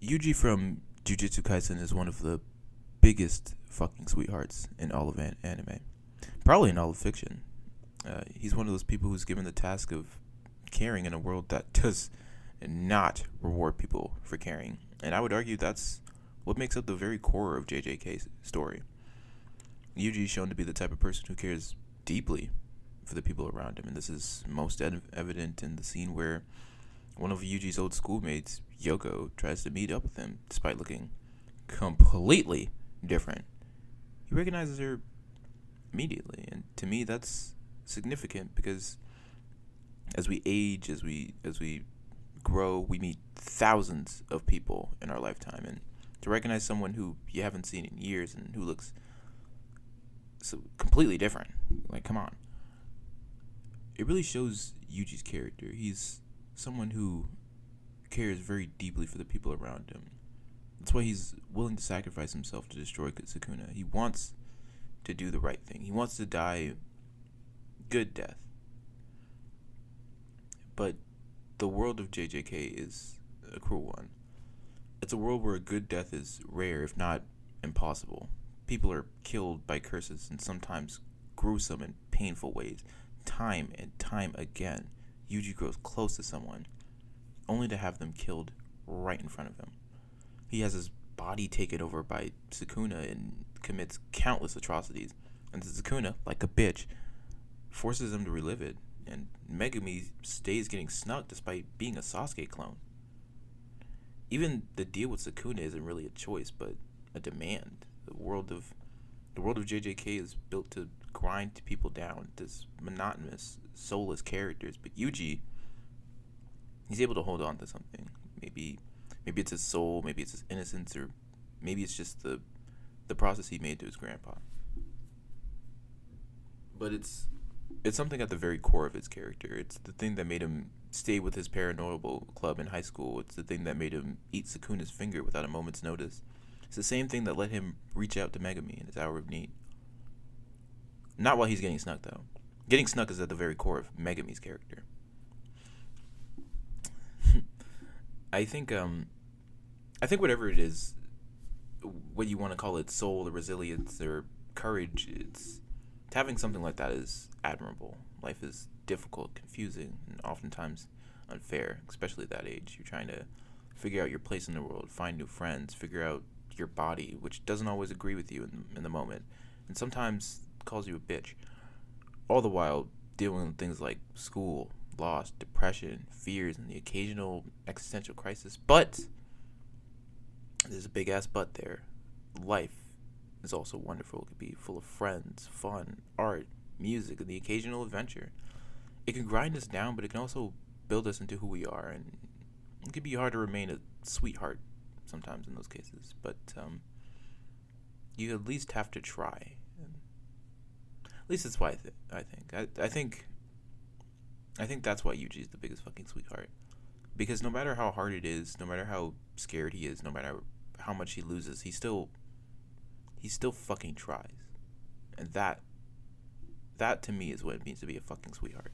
Yuji from Jujutsu Kaisen is one of the biggest fucking sweethearts in all of anime. Probably in all of fiction. He's one of those people who's given the task of caring in a world that does not reward people for caring. And I would argue that's what makes up the very core of JJK's story. Yuji is shown to be the type of person who cares deeply for the people around him, and this is most evident in the scene where one of Yuji's old schoolmates, Yoko, tries to meet up with him despite looking completely different. He recognizes her immediately, and to me that's significant because as we age, as we grow, we meet thousands of people in our lifetime, and to recognize someone who you haven't seen in years and who looks so completely different, like, come on. It really shows Yuji's character. He's someone who cares very deeply for the people around him. That's why he's willing to sacrifice himself to destroy Sukuna. He wants to do the right thing. He wants to die good death. But the world of JJK is a cruel one. It's a world where a good death is rare, if not impossible. People are killed by curses in sometimes gruesome and painful ways. Time and time again, Yuji grows close to someone, only to have them killed right in front of him. He has his body taken over by Sukuna and commits countless atrocities. And Sukuna, like a bitch, forces him to relive it. And Megumi stays getting snuck despite being a Sasuke clone. Even the deal with Sukuna isn't really a choice, but a demand. The world of JJK is built to grind people down. This monotonous, soulless characters. But Yuji, he's able to hold on to something. Maybe it's his soul, maybe it's his innocence, or maybe it's just the process he made to his grandpa. But it's something at the very core of his character. It's the thing that made him stay with his paranormal club in high school. It's the thing that made him eat Sukuna's finger without a moment's notice. It's the same thing that let him reach out to Megumi in his hour of need. Not while he's getting snuck, though. Getting snuck is at the very core of Megumi's character. I think whatever it is, what you want to call it, soul or resilience or courage, it's having something like that is admirable. Life is difficult, confusing, and oftentimes unfair, especially at that age. You're trying to figure out your place in the world, find new friends, figure out your body, which doesn't always agree with you in the moment, and sometimes calls you a bitch. All the while dealing with things like school, loss, depression, fears, and the occasional existential crisis. But there's a big ass but there. Life is also wonderful. It could be full of friends, fun, art, music, and the occasional adventure. It can grind us down, but it can also build us into who we are, and it can be hard to remain a sweetheart sometimes in those cases, but you at least have to try. And at least that's why I think that's why Yuji is the biggest fucking sweetheart. Because no matter how hard it is, no matter how scared he is, no matter how much he loses, he still fucking tries. And that to me is what it means to be a fucking sweetheart.